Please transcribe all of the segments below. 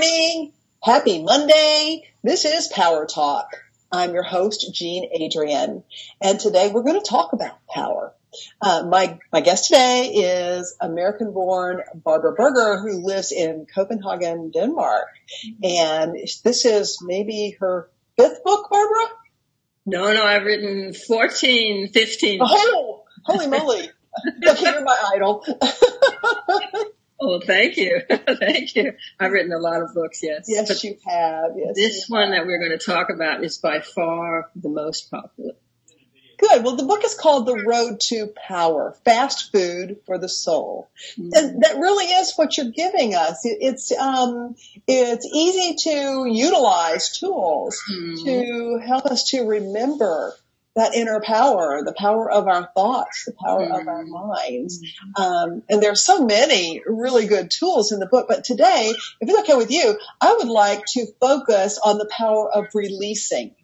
morning. Happy Monday. This is Power Talk. I'm your host, Jean Adrienne, and today we're going to talk about power. My guest today is American-born Barbara Berger, who lives in Copenhagen, Denmark. And this is maybe her fifth book, Barbara? No, I've written 14, 15. Oh, holy moly. Look, you're my idol. Oh, thank you. Thank you. I've written a lot of books, yes. Yes, but you have. Yes, this one that we're going to talk about is by far the most popular. Good. Well, the book is called The Road to Power, Fast Food for the Soul. And that really is what you're giving us. It's easy to utilize tools to help us to remember that inner power, the power of our thoughts, the power of our minds. And there's so many really good tools in the book. But today, if it's okay with you, I would like to focus on the power of releasing.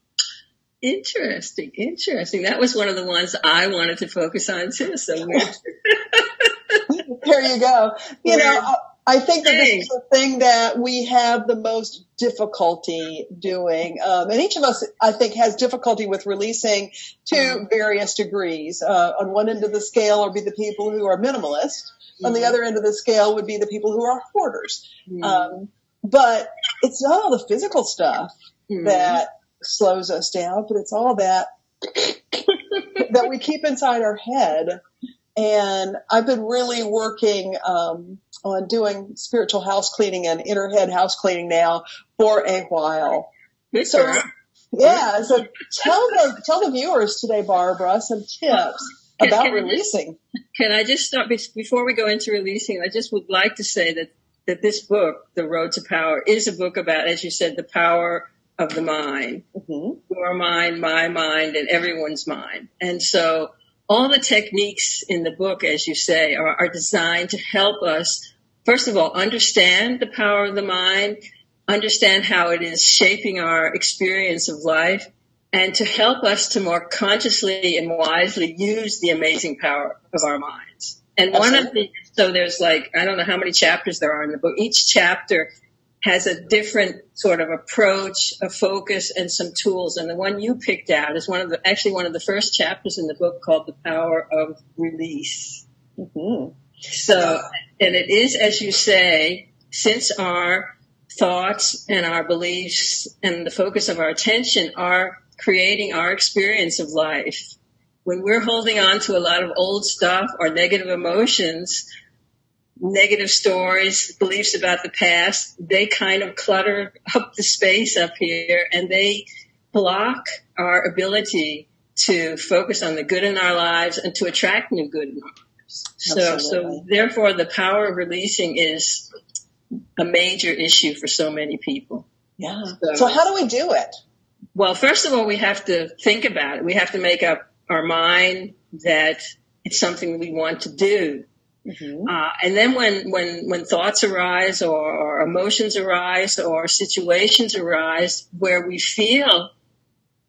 Interesting. That was one of the ones I wanted to focus on too. So there you go. You know, I think that this is the thing that we have the most difficulty doing. And each of us, I think, has difficulty with releasing to various degrees. On one end of the scale would be the people who are minimalists. On the other end of the scale would be the people who are hoarders. But it's not all the physical stuff that slows us down, but it's all that we keep inside our head. And I've been really working on doing spiritual house cleaning and inner head house cleaning now for a while. So tell the viewers today, Barbara, some tips about releasing. Can I just start before we go into releasing? I just would like to say that this book, The Road to Power, is a book about, as you said, the power of the mind, your mind, my mind, and everyone's mind. And so all the techniques in the book, as you say, are designed to help us, first of all, understand the power of the mind, understand how it is shaping our experience of life, and to help us to more consciously and wisely use the amazing power of our minds. And so there's I don't know how many chapters there are in the book. Each chapter has a different sort of approach, a focus, and some tools. And the one you picked out is one of the first chapters in the book, called The Power of Release. So, and it is, as you say, since our thoughts and our beliefs and the focus of our attention are creating our experience of life, when we're holding on to a lot of old stuff or negative emotions, negative stories, beliefs about the past, they kind of clutter up the space up here, and they block our ability to focus on the good in our lives and to attract new good in our lives. So therefore, the power of releasing is a major issue for so many people. Yeah. So how do we do it? Well, first of all, we have to think about it. We have to make up our mind that it's something we want to do. And then when thoughts arise or emotions arise or situations arise where we feel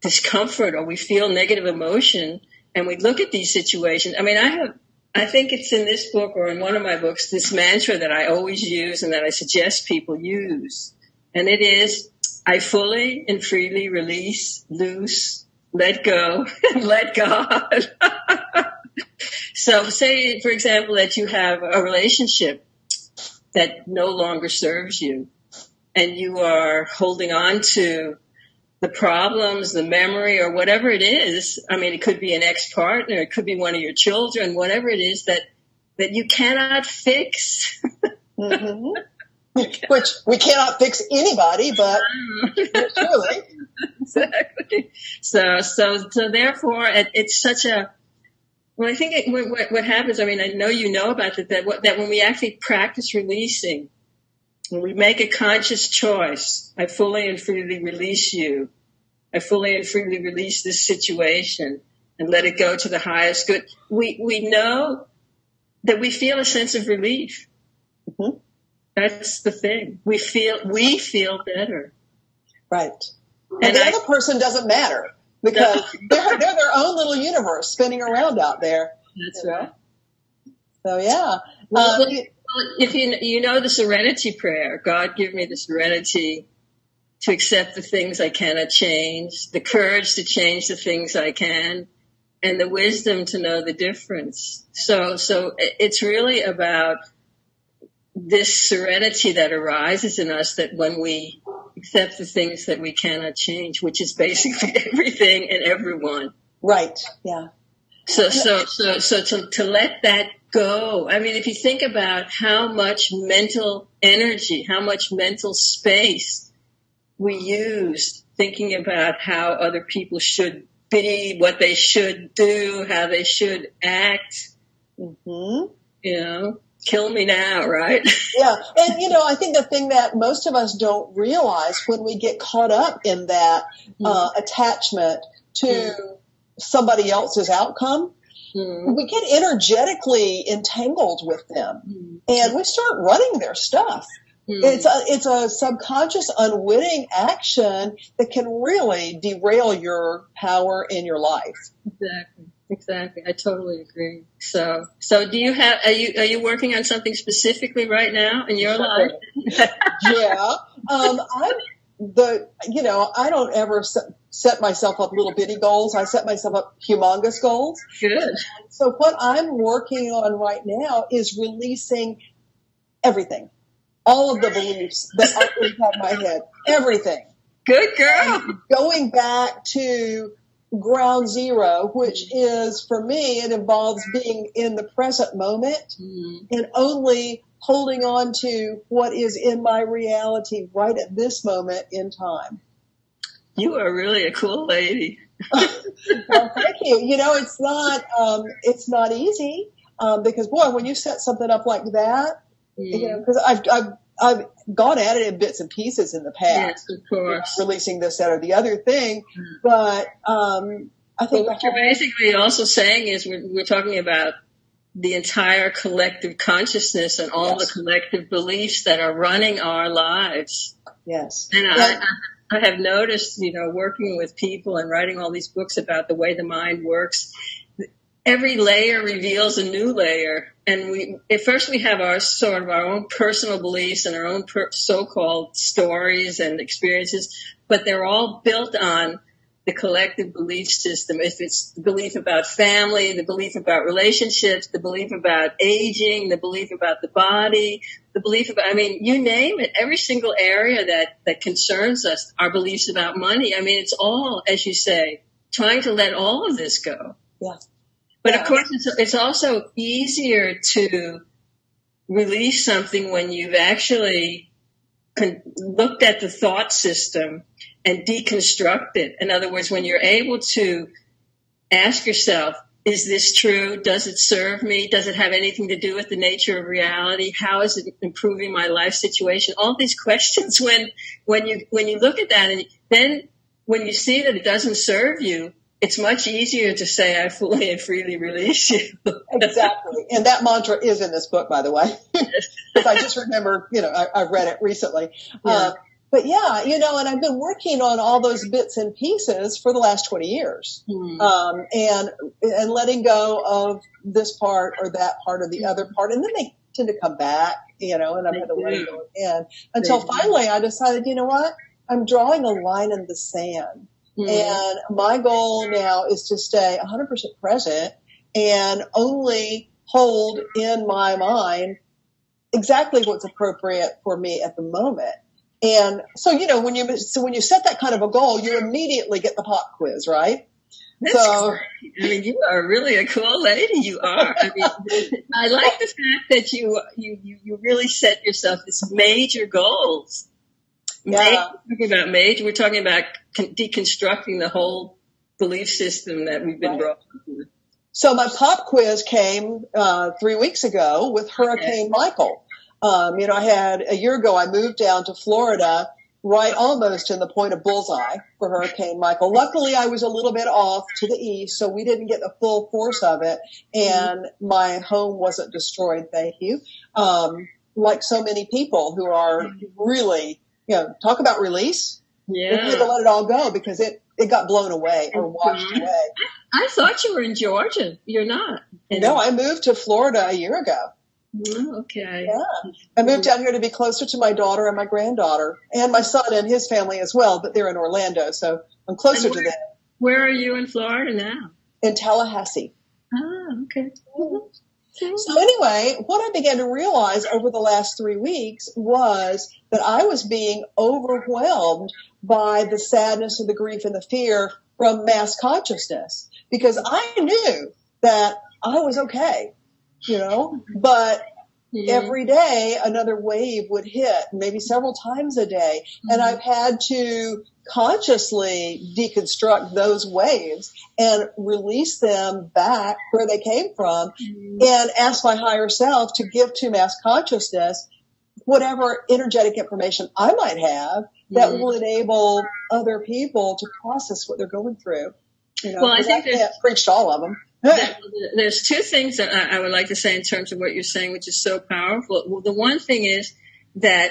discomfort or we feel negative emotion, and we look at these situations, I think it's in this book or in one of my books, this mantra that I always use and that I suggest people use. And it is, I fully and freely release, loose, let go, and let God. So say, for example, that you have a relationship that no longer serves you, and you are holding on to the problems, the memory, or whatever it is. I mean, it could be an ex-partner, it could be one of your children, whatever it is that you cannot fix. Which we cannot fix anybody, but surely. Exactly. So therefore, it's such a. Well, I think what happens, I know you know about it, that when we actually practice releasing, when we make a conscious choice, I fully and freely release you. I fully and freely release this situation and let it go to the highest good. We know that we feel a sense of relief. That's the thing. We feel better. Right. And the other person doesn't matter. Because they're their own little universe spinning around out there. That's right. So, yeah. Well, If you know the serenity prayer, God give me the serenity to accept the things I cannot change, the courage to change the things I can, and the wisdom to know the difference. So it's really about this serenity that arises in us, that when we accept the things that we cannot change, which is basically everything and everyone. Right. Yeah. So to let that go. I mean, if you think about how much mental energy, how much mental space we use thinking about how other people should be, what they should do, how they should act, kill me now, right? Yeah. And, I think the thing that most of us don't realize when we get caught up in that attachment to somebody else's outcome, we get energetically entangled with them and we start running their stuff. It's a subconscious, unwitting action that can really derail your power in your life. Exactly. I totally agree. So do you have, are you working on something specifically right now in your life? Yeah. I don't ever set myself up little bitty goals. I set myself up humongous goals. Good. So what I'm working on right now is releasing everything. All of the beliefs that are inside my head. Everything. Good girl. And going back to ground zero, which is, for me, it involves being in the present moment and only holding on to what is in my reality right at this moment in time. You are really a cool lady. Well, thank you. It's not easy, because boy, when you set something up like that, because I've gone at it in bits and pieces in the past. Yes, of course. Releasing this, that, or the other thing. But, I think what you're basically also saying is we're talking about the entire collective consciousness and all the collective beliefs that are running our lives. Yes. And I have noticed, working with people and writing all these books about the way the mind works, every layer reveals a new layer. And at first we have our own personal beliefs and our own so-called stories and experiences, but they're all built on the collective belief system. If it's the belief about family, the belief about relationships, the belief about aging, the belief about the body, the belief about, you name it, every single area that concerns us, our beliefs about money. It's all, as you say, trying to let all of this go. Yeah. But of course, it's also easier to release something when you've actually looked at the thought system and deconstruct it. In other words, when you're able to ask yourself, is this true? Does it serve me? Does it have anything to do with the nature of reality? How is it improving my life situation? All these questions, when you look at that, and then when you see that it doesn't serve you, it's much easier to say, I fully and freely release you. Exactly. And that mantra is in this book, by the way. Because I just remember, I've read it recently. Yeah. But yeah, and I've been working on all those bits and pieces for the last 20 years. And letting go of this part or that part or the other part. And then they tend to come back, and I'm going to let it go again. Until finally I decided, you know what? I'm drawing a line in the sand. And my goal now is to stay 100% present and only hold in my mind exactly what's appropriate for me at the moment. And so, when you set that kind of a goal, you immediately get the pop quiz, right? That's great. You are really a cool lady. You are. I like the fact that you really set yourself these major goals. Yeah. We're talking about deconstructing the whole belief system that we've been brought up with. So my pop quiz came 3 weeks ago with Hurricane Michael. I had a year ago, I moved down to Florida right almost in the point of bullseye for Hurricane Michael. Luckily, I was a little bit off to the east, so we didn't get the full force of it, and my home wasn't destroyed, thank you. Like so many people who are really, talk about release. Yeah. We had to let it all go because it got blown away or washed away. I thought you were in Georgia. You're not. No, I moved to Florida a year ago. Oh, okay. Yeah. I moved down here to be closer to my daughter and my granddaughter and my son and his family as well, but they're in Orlando, so I'm closer to them. Where are you in Florida now? In Tallahassee. Oh, okay. So anyway, what I began to realize over the last 3 weeks was that I was being overwhelmed by the sadness and the grief and the fear from mass consciousness, because I knew that I was okay, but every day another wave would hit, maybe several times a day. And I've had to consciously deconstruct those waves and release them back where they came from and ask my higher self to give to mass consciousness whatever energetic information I might have that will enable other people to process what they're going through. Well, I think I can't preach to all of them. There's two things that I would like to say in terms of what you're saying, which is so powerful. Well, the one thing is that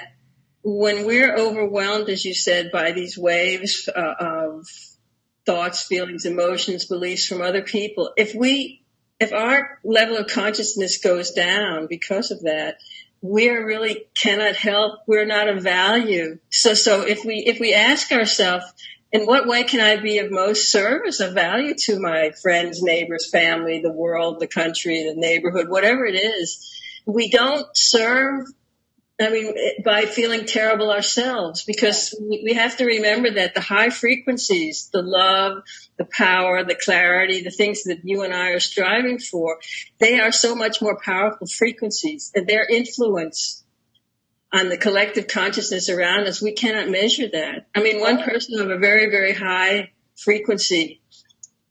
when we're overwhelmed, as you said, by these waves of thoughts, feelings, emotions, beliefs from other people, if our level of consciousness goes down because of that, we really cannot help. We're not of value. So if we ask ourselves, in what way can I be of most service, of value to my friends, neighbors, family, the world, the country, the neighborhood, whatever it is, we don't serve, by feeling terrible ourselves, because we have to remember that the high frequencies, the love, the power, the clarity, the things that you and I are striving for, they are so much more powerful frequencies, and their influence on the collective consciousness around us, we cannot measure that. One person of a very, very high frequency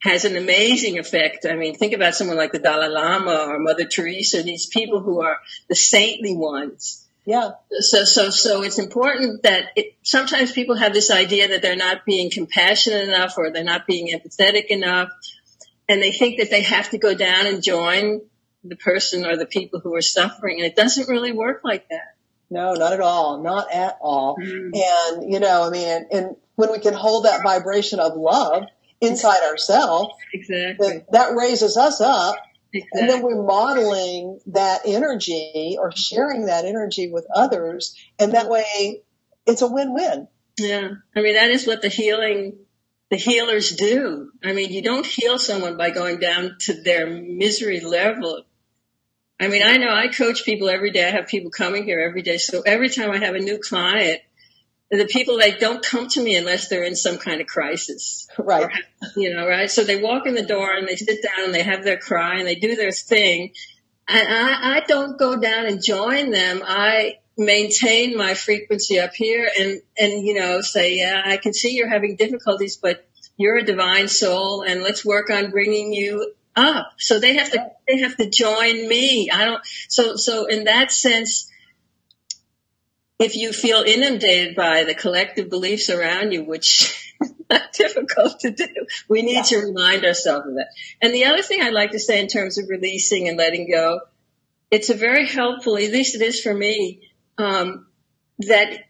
has an amazing effect. Think about someone like the Dalai Lama or Mother Teresa, these people who are the saintly ones. Yeah. So it's important that sometimes people have this idea that they're not being compassionate enough or they're not being empathetic enough, and they think that they have to go down and join the person or the people who are suffering, and it doesn't really work like that. No, not at all. Not at all. And, and when we can hold that vibration of love inside ourselves, exactly, that raises us up. Exactly. And then we're modeling that energy or sharing that energy with others. And that way it's a win-win. Yeah. That is what the healers do. You don't heal someone by going down to their misery level. I know I coach people every day. I have people coming here every day. So every time I have a new client, the people, they don't come to me unless they're in some kind of crisis. Right. Right? So they walk in the door and they sit down and they have their cry and they do their thing. And I don't go down and join them. I maintain my frequency up here and say, yeah, I can see you're having difficulties, but you're a divine soul and let's work on bringing you up. So they have to join me. So in that sense, if you feel inundated by the collective beliefs around you, which is not difficult to do, we need to remind ourselves of that. And the other thing I'd like to say in terms of releasing and letting go, it's a very helpful, at least it is for me, that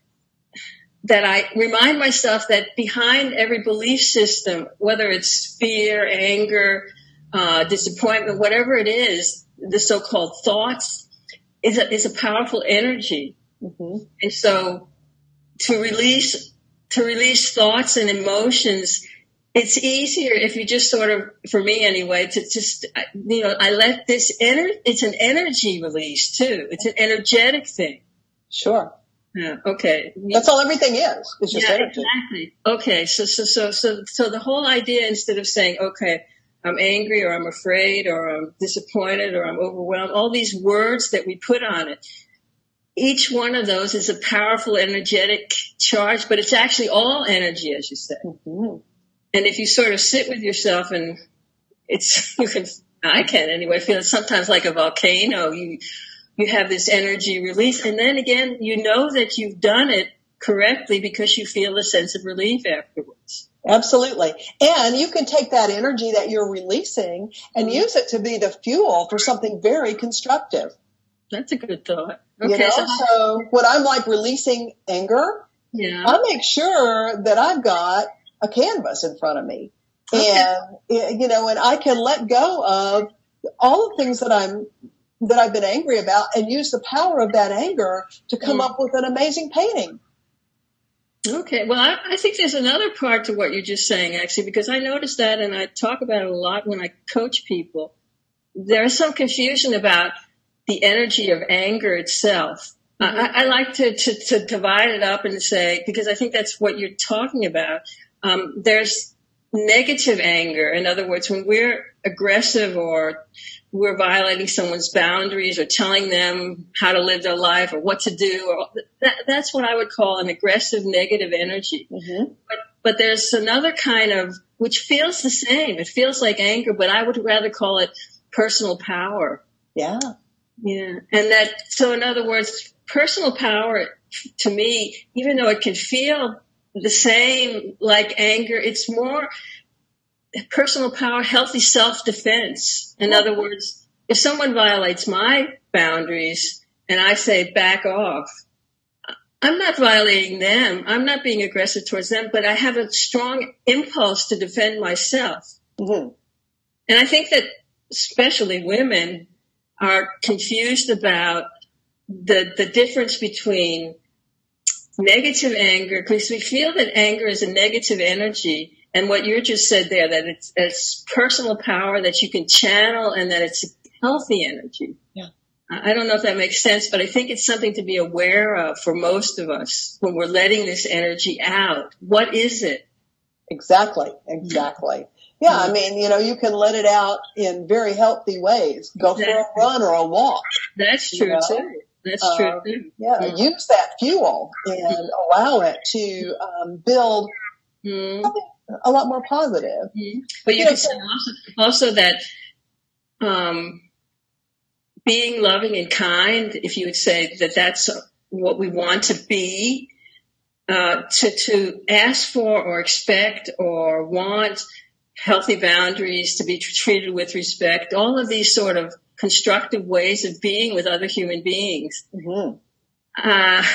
I remind myself that behind every belief system, whether it's fear, anger, disappointment, whatever it is, the so-called thoughts, is a powerful energy. Mm-hmm. And so to release thoughts and emotions, it's easier if you just sort of, for me anyway, to just, I let this it's an energy release too. It's an energetic thing. Sure. Yeah. Okay. That's all everything is. It's just energy. Exactly. Okay. So the whole idea, instead of saying, okay, I'm angry or I'm afraid or I'm disappointed or I'm overwhelmed, all these words that we put on it, each one of those is a powerful energetic charge, but it's actually all energy, as you said. Mm-hmm. And if you sort of sit with yourself and I can anyway, feel it sometimes like a volcano. You have this energy release, and then again, you know that you've done it correctly because you feel a sense of relief afterwards. Absolutely. And you can take that energy that you're releasing and use it to be the fuel for something very constructive. That's a good thought. Okay, so when I'm like releasing anger, I make sure that I've got a canvas in front of me. Okay. And, and I can let go of all the things that I'm that I've been angry about and use the power of that anger to come up with an amazing painting. Okay. Well, I think there's another part to what you're just saying, actually, because I noticed that and I talk about it a lot when I coach people. There's some confusion about the energy of anger itself. I like to divide it up and say, because I think that's what you're talking about. There's negative anger. In other words, when we're aggressive or we're violating someone's boundaries or telling them how to live their life or what to do, or that's what I would call an aggressive negative energy. Mm-hmm. But there's another kind of, which feels the same. It feels like anger, but I would rather call it personal power. Yeah. Yeah. And so in other words, personal power to me, even though it can feel the same like anger, it's more personal power, healthy self-defense. In other words, if someone violates my boundaries and I say back off, I'm not violating them. I'm not being aggressive towards them, but I have a strong impulse to defend myself. Mm-hmm. And I think that especially women are confused about the difference between negative anger, because we feel that anger is a negative energy, and what you just said there, that it's personal power that you can channel and that it's a healthy energy. Yeah. I don't know if that makes sense, but I think it's something to be aware of for most of us when we're letting this energy out. What is it? Exactly. Yeah, I mean, you can let it out in very healthy ways. Go for a run or a walk. That's true, too. That's true, too. Yeah, use that fuel and allow it to build something a lot more positive. But you can say also that being loving and kind, if you would say that that's what we want to be, to ask for or expect or want healthy boundaries, to be treated with respect, all of these sort of constructive ways of being with other human beings. Mm-hmm.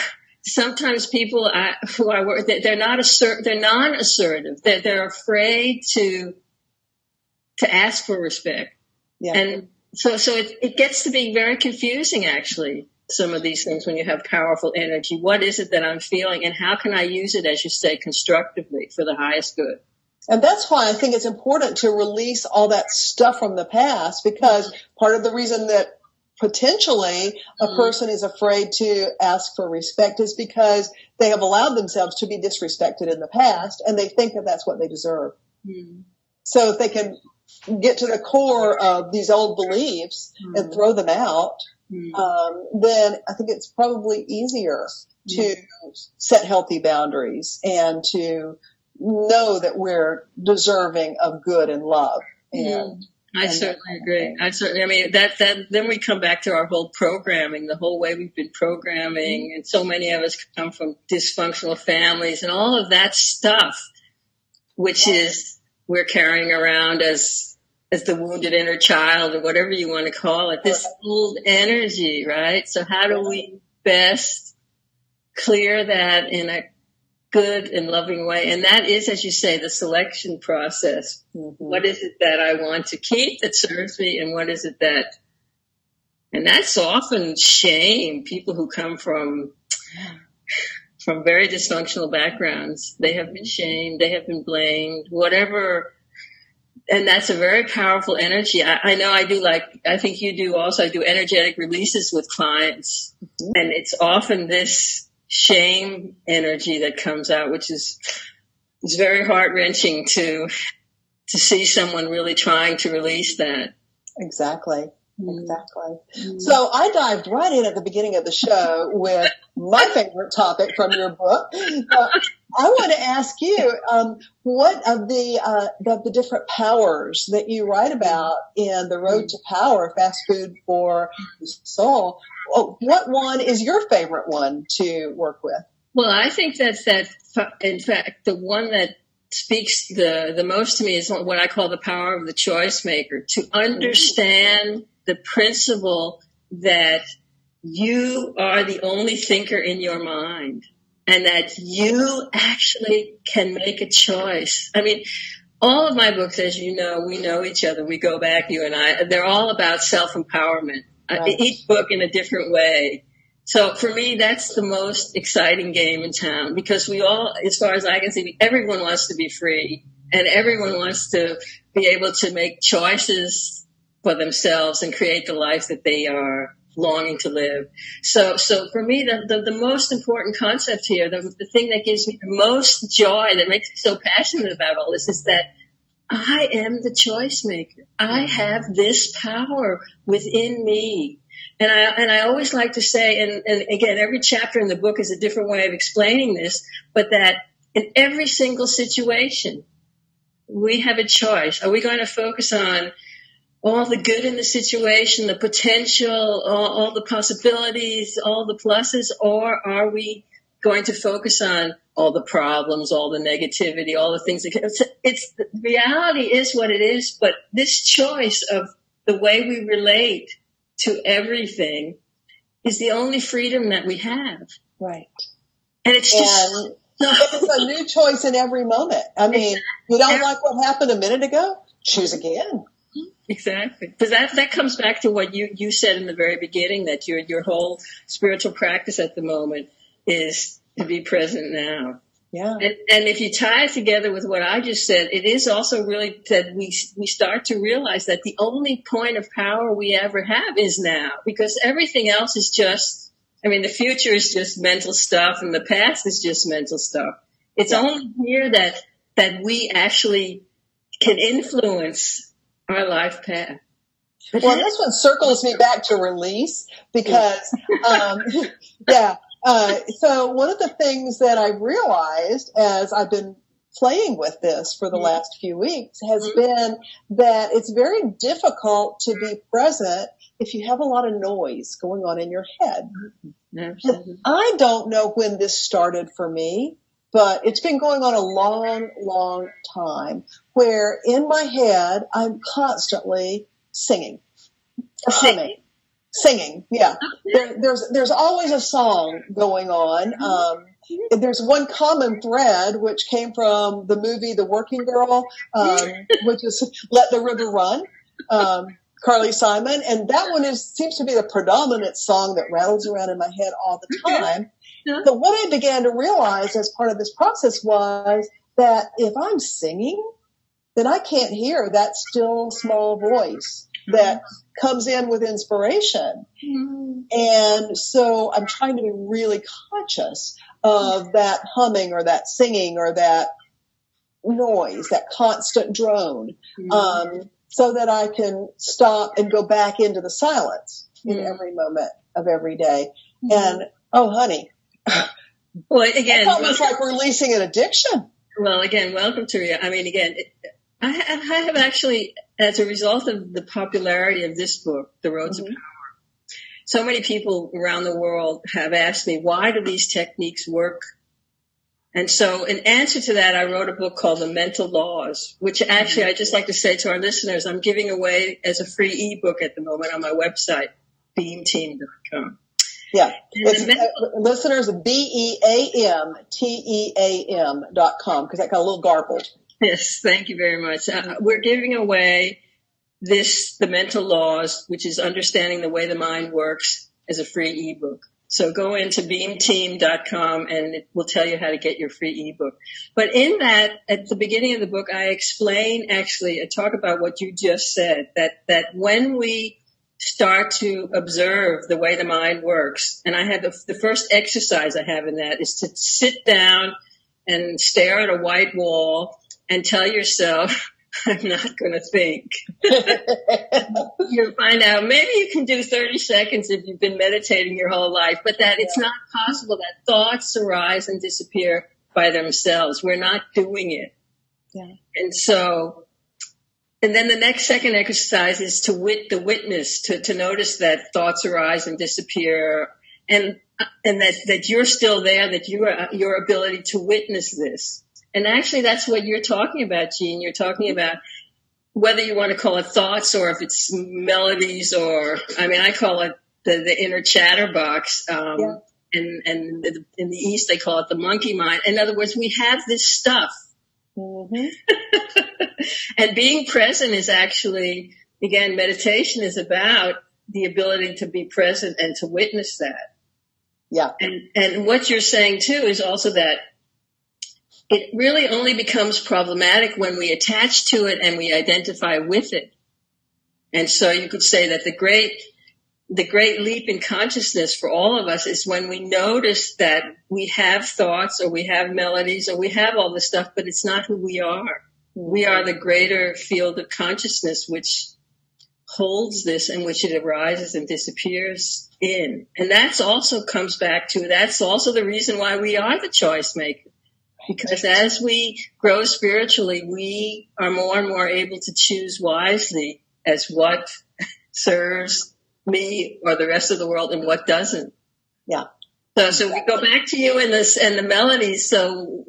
Sometimes people who I work with, they're non-assertive. They're afraid to ask for respect. Yeah. And so it gets to be very confusing, actually, some of these things when you have powerful energy. What is it that I'm feeling, and how can I use it, as you say, constructively for the highest good? And that's why I think it's important to release all that stuff from the past, because part of the reason that potentially a person is afraid to ask for respect is because they have allowed themselves to be disrespected in the past, and they think that that's what they deserve. So if they can get to the core of these old beliefs and throw them out, then I think it's probably easier to set healthy boundaries and to know that we're deserving of good and love. I certainly agree. Then we come back to our whole programming, the whole way we've been programming, and so many of us come from dysfunctional families and all of that stuff, which is we're carrying around as the wounded inner child, or whatever you want to call it, this old energy, right? So how do we best clear that in a good and loving way? And that is, as you say, the selection process. What is it that I want to keep that serves me, and what is it and that's often shame. People who come from very dysfunctional backgrounds, they have been shamed, they have been blamed, whatever. And that's a very powerful energy. I know I do, I think you do also. I do energetic releases with clients, and it's often this shame energy that comes out, which is very heart-wrenching to see someone really trying to release that. Exactly. So I dived right in at the beginning of the show with my favorite topic from your book. I want to ask you, what of the different powers that you write about in The Road to Power, Fast Food for the Soul, what one is your favorite one to work with? Well, I think that in fact, the one that speaks the most to me is what I call the power of the choice maker, to understand the principle that you are the only thinker in your mind, and that you actually can make a choice. I mean, all of my books, as you know, we know each other. We go back, you and I. They're all about self-empowerment. each book in a different way. So for me, that's the most exciting game in town, because we all, as far as I can see, everyone wants to be free, and everyone wants to be able to make choices for themselves and create the life that they are longing to live. So for me, the most important concept here, the thing that gives me the most joy, that makes me so passionate about all this, is that I am the choice maker. I have this power within me. And I always like to say, and again, every chapter in the book is a different way of explaining this, but that in every single situation, we have a choice. Are we going to focus on all the good in the situation, the potential, all the possibilities, all the pluses, or are we going to focus on all the problems, all the negativity, all the things that it's the reality is what it is, but this choice of the way we relate to everything is the only freedom that we have. Right. And it's just it's a new choice in every moment. I mean, you don't like what happened a minute ago? Choose again. Exactly. Because that comes back to what you said in the very beginning, that your whole spiritual practice at the moment is to be present now. Yeah. And if you tie it together with what I just said, it is also really that we start to realize that the only point of power we ever have is now, because everything else is just, I mean, the future is just mental stuff and the past is just mental stuff. It's only here that we actually can influence our life path. Well, this one circles me back to release, because, so one of the things that I realized as I've been playing with this for the last few weeks has been that it's very difficult to be present if you have a lot of noise going on in your head. And I don't know when this started for me, but it's been going on a long, long time, where in my head I'm constantly singing. Singing, yeah. There's always a song going on. There's one common thread which came from the movie The Working Girl, which is Let the River Run, Carly Simon, and that one seems to be the predominant song that rattles around in my head all the time. So what I began to realize as part of this process was that if I'm singing, then I can't hear that still small voice that comes in with inspiration. And so I'm trying to be really conscious of that humming or that singing or that noise, that constant drone, so that I can stop and go back into the silence in every moment of every day. And, oh, honey, well, again, it's almost like releasing an addiction. Well, again, welcome to you. I mean, again, I have actually, as a result of the popularity of this book, The Road to Power, so many people around the world have asked me, why do these techniques work? And so in answer to that, I wrote a book called The Mental Laws, which actually I just like to say to our listeners, I'm giving away as a free ebook at the moment on my website, beamteam.com. Yeah. Listeners, BEAMTEAM.com, because that got a little garbled. Yes, thank you very much. We're giving away The Mental Laws, which is understanding the way the mind works, as a free ebook. So go into beamteam.com and it will tell you how to get your free ebook. But in that, at the beginning of the book, I explain, actually, I talk about what you just said, that when we start to observe the way the mind works, and I have the first exercise I have in that is to sit down and stare at a white wall and tell yourself, I'm not going to think. You'll find out maybe you can do 30 seconds if you've been meditating your whole life, but that it's not possible that thoughts arise and disappear by themselves. We're not doing it. Yeah. And then the next second exercise is to witness, to notice that thoughts arise and disappear, and that you're still there, that your ability to witness this. And actually, that's what you're talking about, Jean. You're talking about whether you want to call it thoughts or if it's melodies, or, I mean, I call it the inner chatterbox. And in the East, they call it the monkey mind. In other words, we have this stuff. And being present is actually, again, meditation is about the ability to be present and to witness that. Yeah. And what you're saying too is also that it really only becomes problematic when we attach to it and we identify with it. And so you could say that the great leap in consciousness for all of us is when we notice that we have thoughts or we have melodies or we have all this stuff, but it's not who we are. We are the greater field of consciousness which holds this and which it arises and disappears in. And that's also comes back to, that's also the reason why we are the choice maker. Because as we grow spiritually, we are more and more able to choose wisely as what serves me or the rest of the world and what doesn't. Yeah. So we go back to you and the melodies. So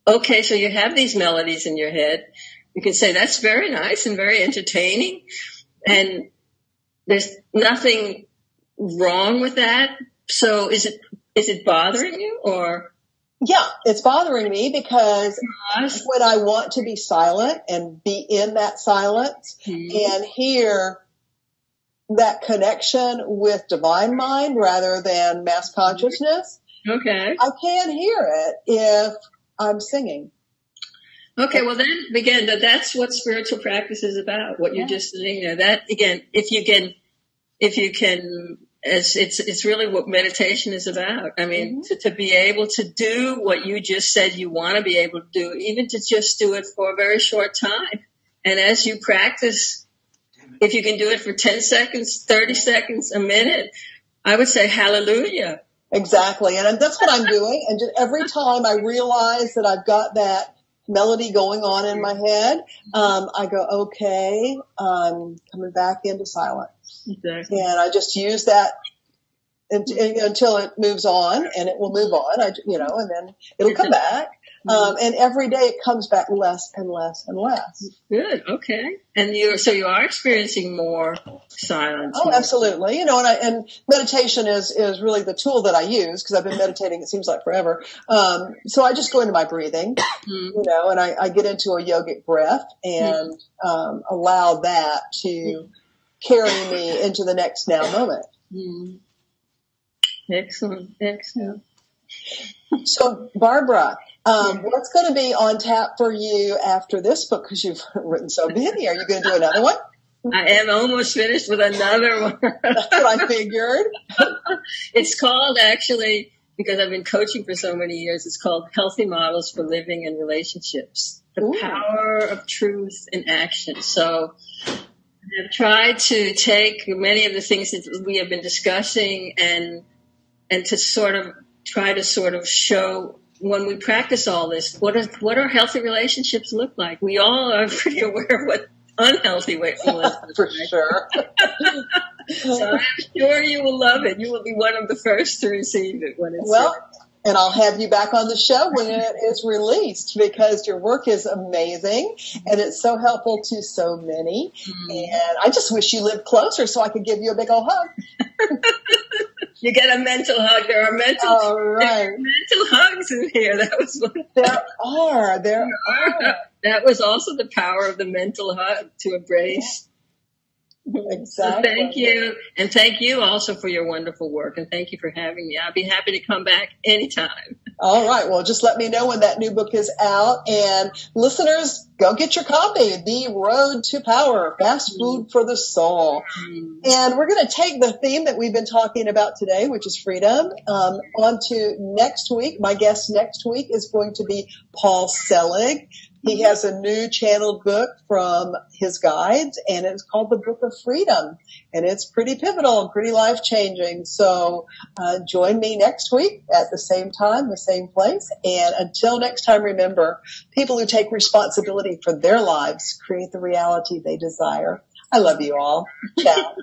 okay, so you have these melodies in your head. You can say that's very nice and very entertaining, and there's nothing wrong with that. So is it bothering you or? Yeah, it's bothering me because when I want to be silent and be in that silence and hear that connection with divine mind rather than mass consciousness, okay, I can hear it if I'm singing. Okay, well then, again, that's what spiritual practice is about, what you're just saying there. That, again, if you can, it's really what meditation is about. I mean, to be able to do what you just said you want to be able to do, even to just do it for a very short time. And as you practice, if you can do it for 10 seconds, 30 seconds, a minute, I would say hallelujah. Exactly. And that's what I'm doing. And just every time I realize that I've got that melody going on in my head, I go, okay, I'm coming back into silence. Exactly. And I just use that until it moves on, and it will move on, and then it'll come back. And every day it comes back less and less and less. Good. Okay. And you are experiencing more silence. Oh, absolutely. And meditation is really the tool that I use because I've been meditating, it seems like forever. So I just go into my breathing, and I get into a yogic breath and, allow that to carry me into the next now moment. Excellent. So, Barbara, what's going to be on tap for you after this book? Because you've written so many. Are you going to do another one? I am almost finished with another one. That's what I figured. It's called, actually, because I've been coaching for so many years, it's called Healthy Models for Living and Relationships. The Power of Truth in Action. So I've tried to take many of the things that we have been discussing and to sort of try to sort of show when we practice all this, what are healthy relationships look like? We all are pretty aware of what unhealthy relationships for sure. So I'm sure you will love it. You will be one of the first to receive it when it's and I'll have you back on the show when it is released because your work is amazing and it's so helpful to so many. And I just wish you lived closer so I could give you a big old hug. You get a mental hug. There are mental hugs in here. That was one. There are. That was also the power of the mental hug to embrace. Exactly. So thank you. And thank you also for your wonderful work. And thank you for having me. I'll be happy to come back anytime. All right. Well, just let me know when that new book is out. And listeners, go get your copy, The Road to Power, Fast Food for the Soul. And we're going to take the theme that we've been talking about today, which is freedom, on to next week. My guest next week is going to be Paul Selig. He has a new channeled book from his guides, and it's called The Book of Freedom. And it's pretty pivotal and pretty life-changing. So join me next week at the same time, the same place. And until next time, remember, people who take responsibility for their lives create the reality they desire. I love you all. Ciao.